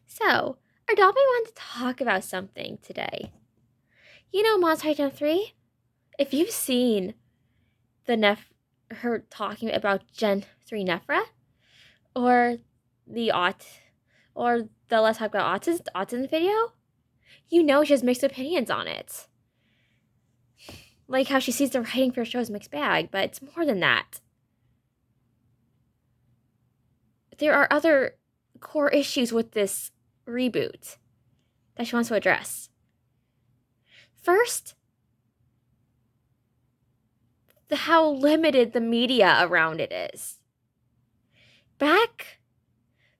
So, our Dobby wanted to talk about something today. You know Monster High Gen 3? If you've seen the her talking about Gen 3 Nephra, or the or the Let's Talk About Autism video, you know she has mixed opinions on it. Like how she sees the writing for her show as mixed bag, but it's more than that. There are other core issues with this reboot that she wants to address. First, how limited the media around it is. Back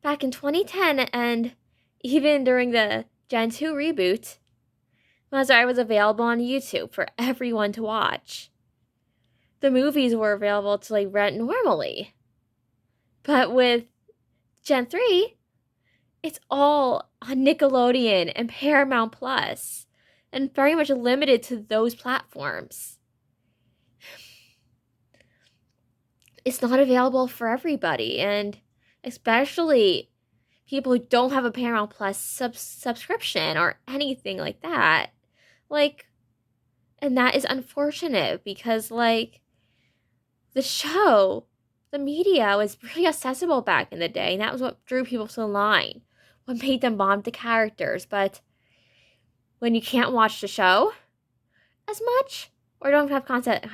in 2010 and even during the Gen 2 reboot, Monster was available on YouTube for everyone to watch. The movies were available to rent normally. But with Gen 3, it's all on Nickelodeon and Paramount Plus, and very much limited to those platforms. It's not available for everybody, and especially people who don't have a Paramount Plus subscription or anything like that. And that is unfortunate because, the show, the media was really accessible back in the day, and that was what drew people to the line, what made them bond the characters. But when you can't watch the show as much, or don't have constant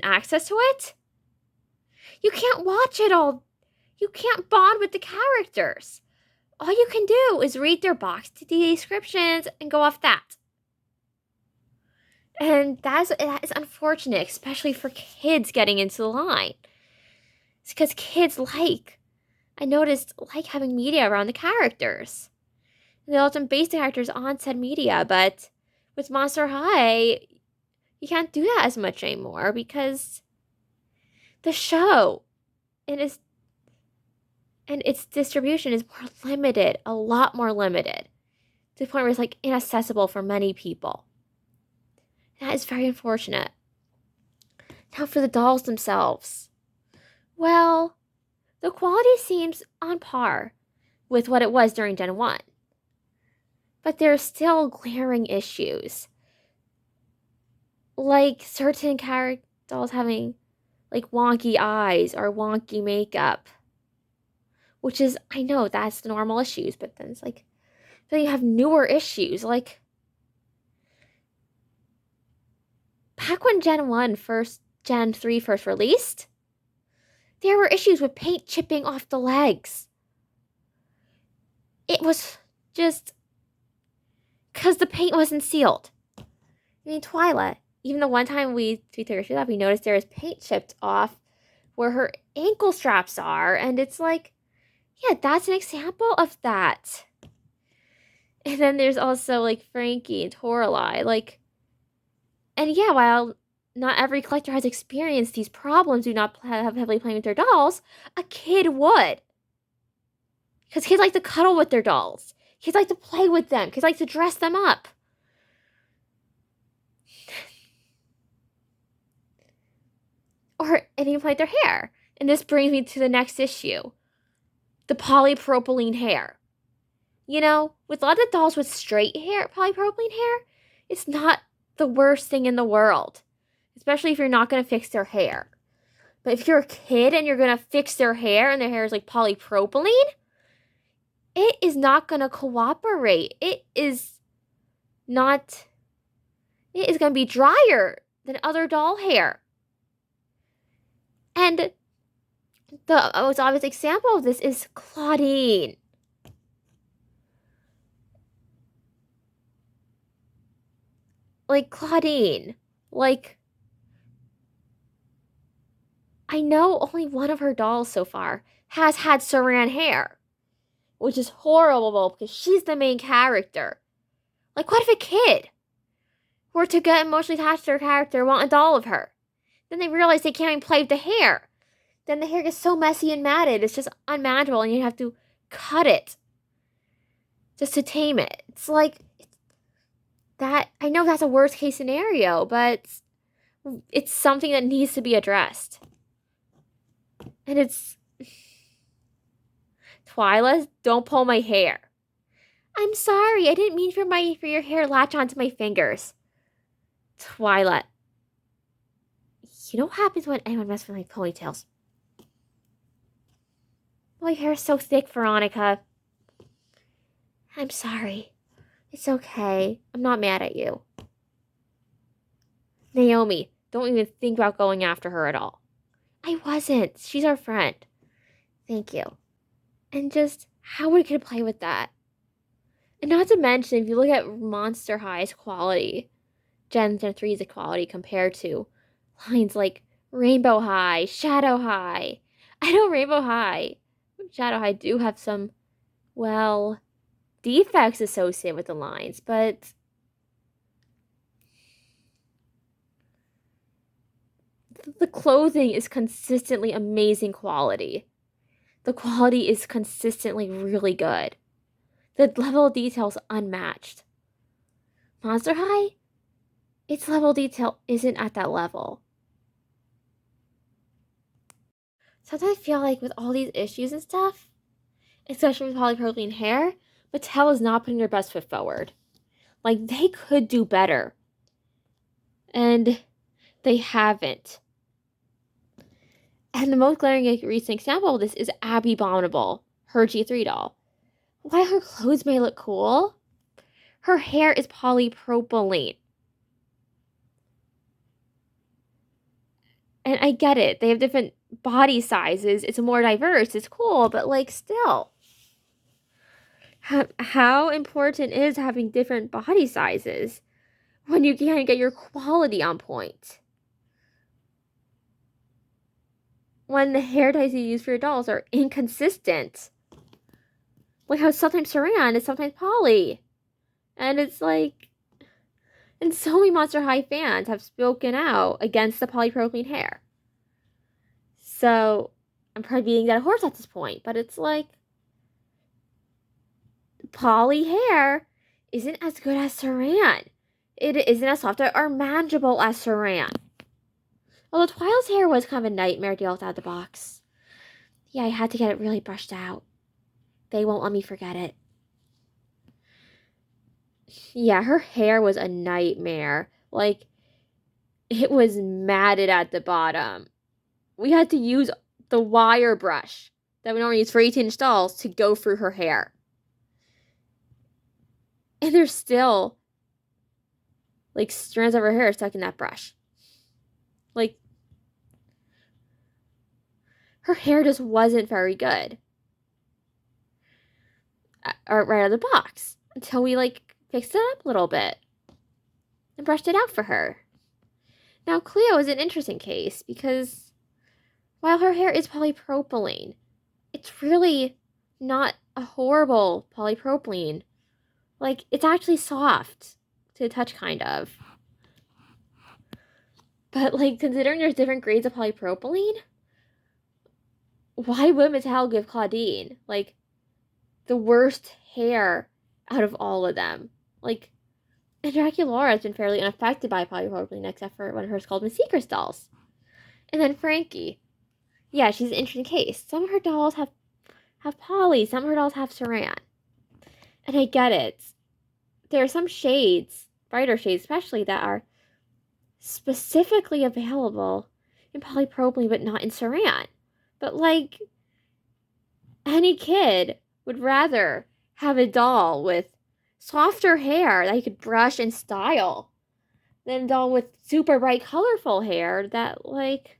access to it, you can't watch it all. You can't bond with the characters. All you can do is read their box descriptions and go off that. And that is unfortunate, especially for kids getting into the line. It's because kids I noticed, having media around the characters. And they often base the characters on said media, but with Monster High, you can't do that as much anymore because the show and its distribution is more limited, a lot more limited, to the point where it's inaccessible for many people. That is very unfortunate. Now for the dolls themselves. Well, the quality seems on par with what it was during Gen 1. But there are still glaring issues. Like certain character dolls having wonky eyes or wonky makeup. Which is, I know that's the normal issues, but then it's then you have newer issues. Back when Gen 3 first released, there were issues with paint chipping off the legs. It was just because the paint wasn't sealed. I mean, Twyla, even the one time we took her shoes off, we noticed there was paint chipped off where her ankle straps are, and it's yeah, that's an example of that. And then there's also Frankie and Toralei, and yeah, while not every collector has experienced these problems, do not have heavily playing with their dolls, a kid would. Because kids like to cuddle with their dolls. Kids like to play with them. Kids like to dress them up. And even play with their hair. And this brings me to the next issue. The polypropylene hair. You know, with a lot of dolls with straight hair, polypropylene hair, it's not the worst thing in the world. Especially if you're not going to fix their hair. But if you're a kid and you're going to fix their hair and their hair is polypropylene, it is not going to cooperate. It is going to be drier than other doll hair. And the most obvious example of this is Claudine. Claudine. I know only one of her dolls so far has had saran hair, which is horrible because she's the main character. What if a kid were to get emotionally attached to her character and want a doll of her? Then they realize they can't even play with the hair. Then the hair gets so messy and matted, it's just unmanageable, and you have to cut it just to tame it. It's that. I know that's a worst case scenario, but it's something that needs to be addressed. And it's Twyla, don't pull my hair. I'm sorry. I didn't mean for your hair to latch onto my fingers. Twilight. You know what happens when anyone messes with my ponytails? My hair's so thick, Veronica. I'm sorry. It's okay. I'm not mad at you. Naomi, don't even think about going after her at all. I wasn't. She's our friend. Thank you. And just, how we could play with that. And not to mention, if you look at Monster High's quality, Gen 3's quality compared to lines like Rainbow High, Shadow High. I know Rainbow High, Shadow High do have some, well, defects associated with the lines, but the clothing is consistently amazing quality. The quality is consistently really good. The level of detail is unmatched. Monster High, its level of detail isn't at that level. Sometimes I feel like with all these issues and stuff, especially with polypropylene hair, Mattel is not putting their best foot forward. Like, they could do better. And they haven't. And the most glaring recent example of this is Abby Abominable, her G3 doll. While her clothes may look cool, her hair is polypropylene. And I get it. They have different body sizes. It's more diverse. It's cool. But, like, still. How important is having different body sizes when you can't get your quality on point? When the hair ties you use for your dolls are inconsistent. Like how sometimes Saran is sometimes Polly. And it's like... And so many Monster High fans have spoken out against the polypropylene hair. So, I'm probably beating that horse at this point. But it's like... Poly hair isn't as good as Saran. It isn't as soft or manageable as Saran. Although Twilight's hair was kind of a nightmare deal out of the box. Yeah, I had to get it really brushed out. They won't let me forget it. Yeah, her hair was a nightmare. Like, it was matted at the bottom. We had to use the wire brush that we normally use for 18-inch dolls to go through her hair. And there's still, like, strands of her hair stuck in that brush. Like, her hair just wasn't very good. Right out of the box. Until we, like, fixed it up a little bit. And brushed it out for her. Now, Cleo is an interesting case because while her hair is polypropylene, it's really not a horrible polypropylene. Like, it's actually soft to the touch, kind of. But, like, considering there's different grades of polypropylene, why would Mattel give Claudine, like, the worst hair out of all of them? Like, and Draculaura has been fairly unaffected by polypropylene except for one of her called Miss Secret dolls. And then Frankie. Yeah, she's an interesting case. Some of her dolls have poly, some of her dolls have Saran. And I get it. There are some shades, brighter shades especially, that are specifically available in polypropylene but not in Saran. But, like, any kid would rather have a doll with softer hair that you could brush and style than a doll with super bright, colorful hair that, like,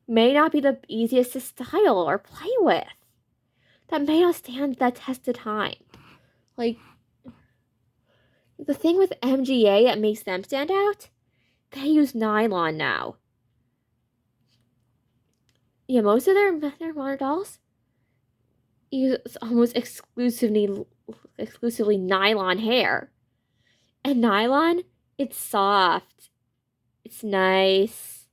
may not be the easiest to style or play with. That may not stand that test of time. Like, the thing with MGA that makes them stand out, they use nylon now. Yeah, most of their modern dolls use almost exclusively nylon hair. And nylon, it's soft. It's nice.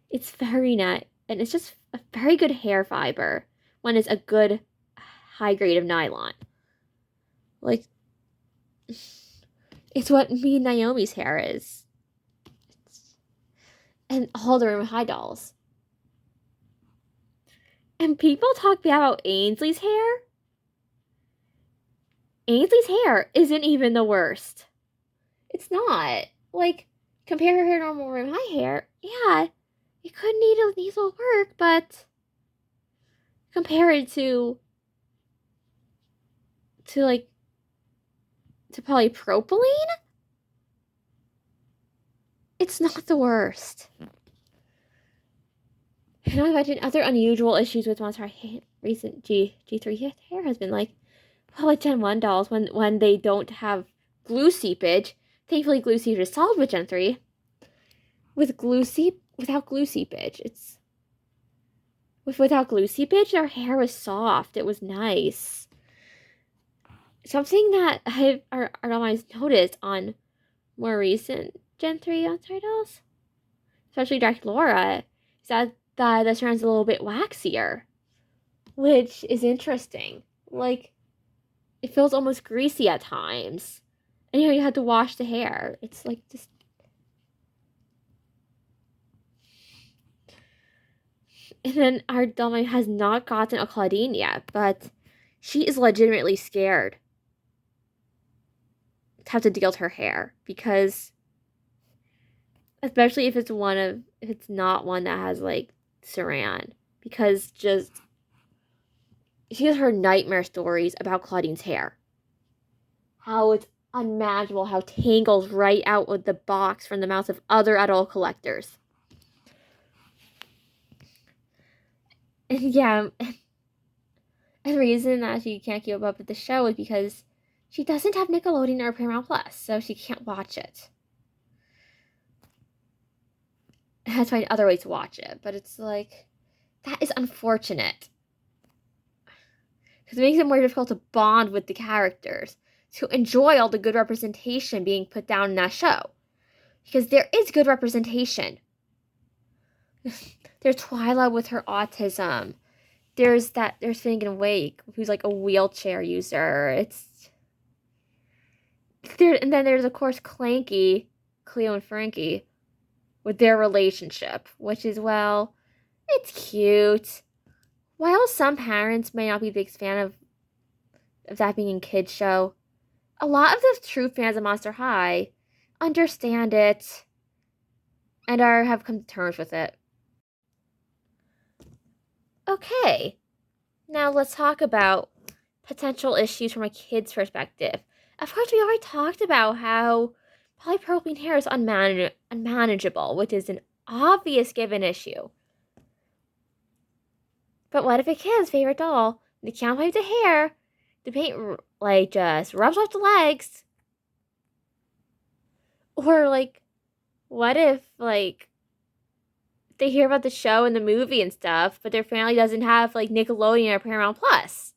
It's very nice. And it's just a very good hair fiber when it's a good high grade of nylon. Like, it's what me and Naomi's hair is. And all the Rainbow High dolls. And people talk bad about Ainsley's hair. Ainsley's hair isn't even the worst. It's not. Like, compare her hair normal to my hair. Yeah, it could need a little work, but compare it to like to polypropylene, it's not the worst. And I've mentioned other unusual issues with Monster recent G3 hair has been like, well, like Gen 1 dolls when they don't have glue seepage. Thankfully, glue seepage is solved with Gen 3. Without glue seepage, without glue seepage, their hair was soft. It was nice. Something that I've always noticed on more recent Gen 3 Monster dolls, especially Dark Laura, is that the strand's a little bit waxier, which is interesting. Like, it feels almost greasy at times. And you have to wash the hair. It's like just. And then our Dolma has not gotten a Claudine yet, but she is legitimately scared to have to deal with her hair because, especially if it's not one that has like Saran, because just she has her nightmare stories about Claudine's hair. How it's unmanageable, how it tangles right out with the box from the mouths of other adult collectors. And yeah, and the reason that she can't keep up with the show is because she doesn't have Nickelodeon or Paramount Plus, so she can't watch it. And has to find other ways to watch it, but it's like, that is unfortunate. Because it makes it more difficult to bond with the characters, to enjoy all the good representation being put down in that show. Because there is good representation. There's Twyla with her autism. There's Finnegan Wake, who's like a wheelchair user. And then there's of course Clanky, Cleo and Frankie, with their relationship, which is, well, it's cute. While some parents may not be a big fan of that being a kid's show, a lot of the true fans of Monster High understand it and have come to terms with it. Okay, now let's talk about potential issues from a kid's perspective. Of course, we already talked about how polypropylene hair is unmanageable, which is an obvious given issue. But what if a kid's favorite doll, they can't wipe the hair, the paint like just rubs off the legs? Or like, what if like they hear about the show and the movie and stuff, but their family doesn't have like Nickelodeon or Paramount Plus?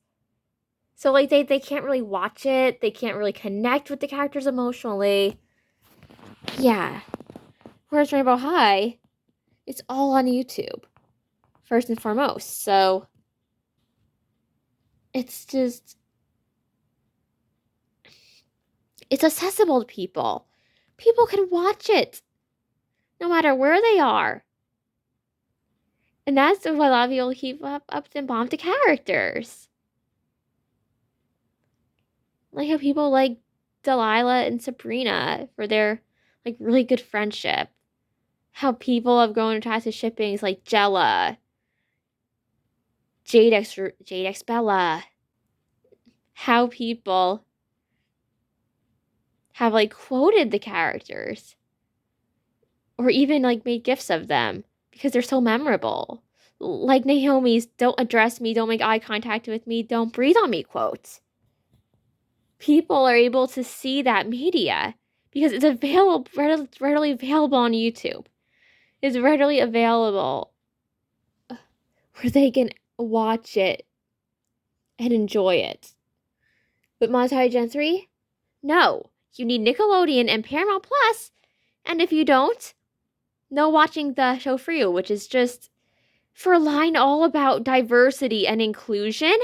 So like they can't really watch it, they can't really connect with the characters emotionally. Yeah. Whereas Rainbow High, it's all on YouTube, first and foremost. So it's accessible to people. People can watch it no matter where they are. And that's what a lot of people keep up and bomb the characters. Like how people like Delilah and Sabrina for their like really good friendship. How people have grown attached to shippings like Jella, Jadex Bella. How people have like quoted the characters or even like made gifs of them because they're so memorable. Like Naomi's "Don't address me, don't make eye contact with me, don't breathe on me" quotes. People are able to see that media because it's available, readily available on YouTube. It's readily available where they can watch it and enjoy it. But Monster Gen 3? No. You need Nickelodeon and Paramount Plus, and if you don't, no watching the show for you, which is just, for a line all about diversity and inclusion,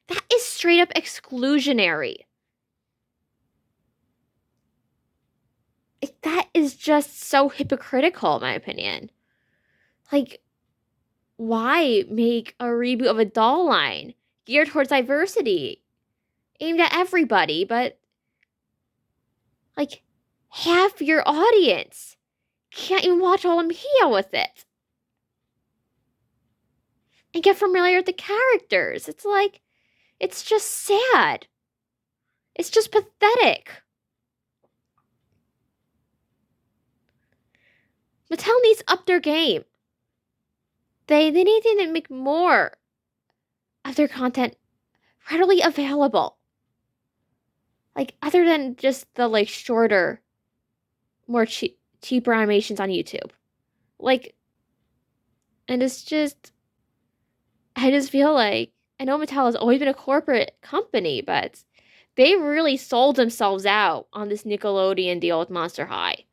that is straight up exclusionary. That is just so hypocritical, in my opinion. Like, why make a reboot of a doll line geared towards diversity, aimed at everybody, but like half your audience can't even watch all the media with it and get familiar with the characters? It's like, it's just sad. It's just pathetic. Mattel needs to up their game. They need to make more of their content readily available. Like, other than just the, like, shorter, more cheaper animations on YouTube. Like, and it's just, I just feel like, I know Mattel has always been a corporate company, but they really sold themselves out on this Nickelodeon deal with Monster High.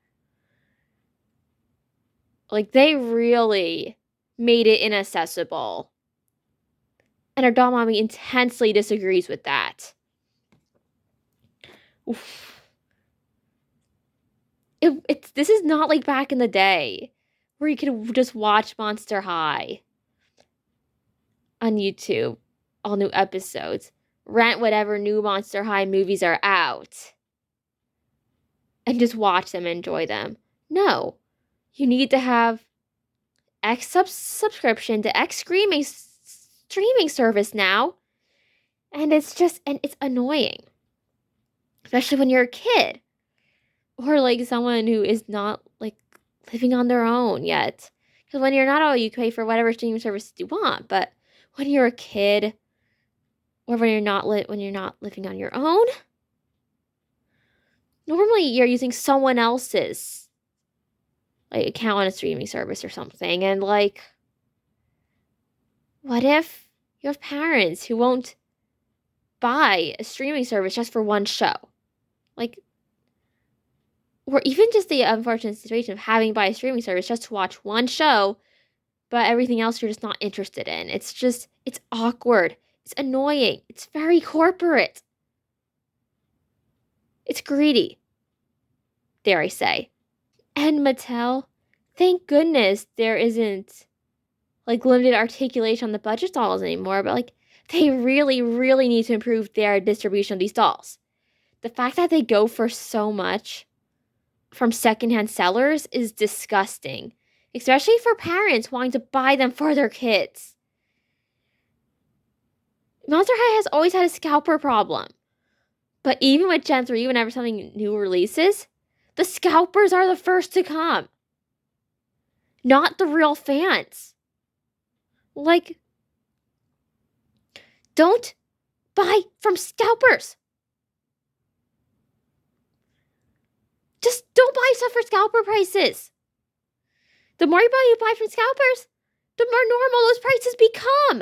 Like, they really made it inaccessible. And our doll mommy intensely disagrees with that. Oof. This is not like back in the day where you could just watch Monster High on YouTube, all new episodes, rent whatever new Monster High movies are out, and just watch them and enjoy them. No, you need to have X subscription to X streaming service now, and it's annoying, especially when you're a kid. Or, like, someone who is not, like, living on their own yet. Because when you're not all, you pay for whatever streaming service you want. But when you're a kid, or when you're not living on your own, normally you're using someone else's, like, account on a streaming service or something. And, like, what if you have parents who won't buy a streaming service just for one show? Like, or even just the unfortunate situation of having to buy a streaming service just to watch one show, but everything else you're just not interested in. It's awkward. It's annoying. It's very corporate. It's greedy, dare I say. And Mattel, thank goodness there isn't, like, limited articulation on the budget dolls anymore, but, like, they really, really need to improve their distribution of these dolls. The fact that they go for so much from secondhand sellers is disgusting, especially for parents wanting to buy them for their kids. Monster High has always had a scalper problem, but even with Gen 3, whenever something new releases, the scalpers are the first to come, not the real fans. Like, don't buy from scalpers. Just don't buy stuff for scalper prices. The more you buy from scalpers, the more normal those prices become.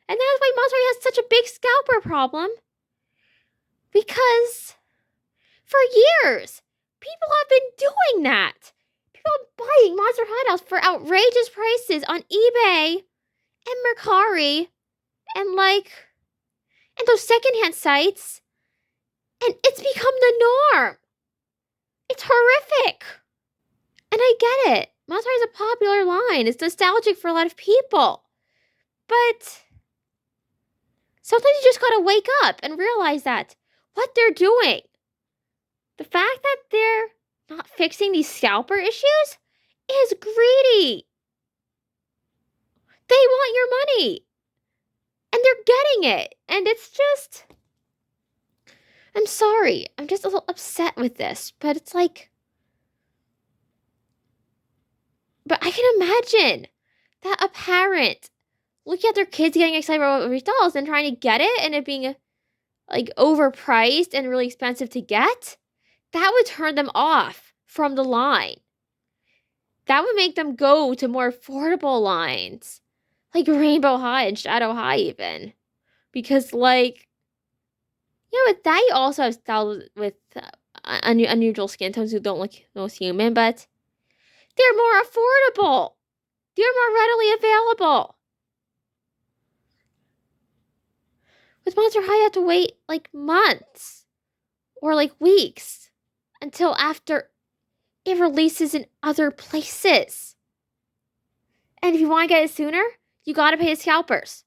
And that's why Monster High has such a big scalper problem. Because for years, people have been doing that. People are buying Monster High dolls for outrageous prices on eBay and Mercari and, like, and those secondhand sites. And it's become the norm. It's horrific. And I get it. Monster High is a popular line. It's nostalgic for a lot of people. But sometimes you just gotta wake up and realize that what they're doing, the fact that they're not fixing these scalper issues, is greedy. They want your money. And they're getting it. And it's just, I'm sorry. I'm just a little upset with this. But it's like, but I can imagine that a parent looking at their kids getting excited about these dolls and trying to get it and it being, like, overpriced and really expensive to get, that would turn them off from the line. That would make them go to more affordable lines, like Rainbow High and Shadow High even. Because, like, with that you also have styles with unusual skin tones who don't look most human, but they're more affordable. They're more readily available. With Monster High, you have to wait, like, months or, like, weeks until after it releases in other places. And if you want to get it sooner, You gotta pay the scalpers.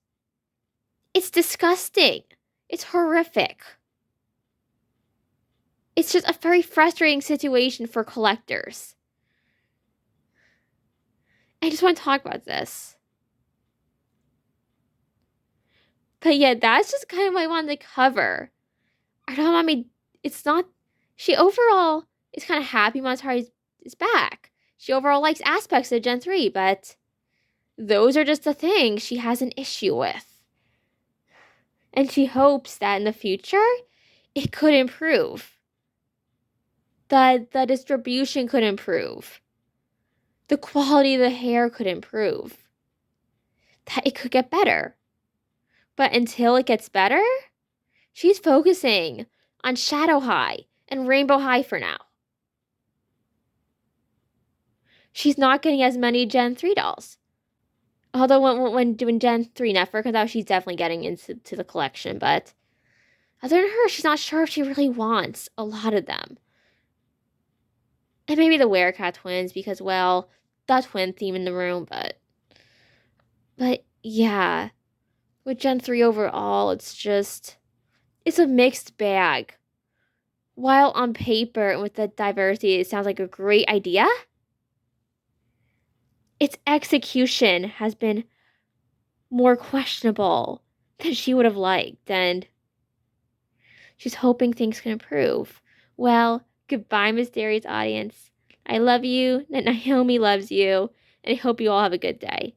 It's disgusting. It's horrific. It's just a very frustrating situation for collectors. I just want to talk about this. But yeah, that's just kind of what I wanted to cover. I don't want me. It's not. She overall is kind of happy Montari is back. She overall likes aspects of Gen 3, but those are just the things she has an issue with. And she hopes that in the future, it could improve. That the distribution could improve. The quality of the hair could improve. That it could get better. But until it gets better, she's focusing on Shadow High and Rainbow High for now. She's not getting as many Gen 3 dolls. Although when doing Gen 3 Network comes out, she's definitely getting into the collection. But other than her, she's not sure if she really wants a lot of them. And maybe the Werecat twins because, well, that twin theme in the room. But yeah, with Gen 3 overall, it's a mixed bag. While on paper and with the diversity, it sounds like a great idea, its execution has been more questionable than she would have liked, and she's hoping things can improve. Well, goodbye, Mysterious audience. I love you, and Naomi loves you, and I hope you all have a good day.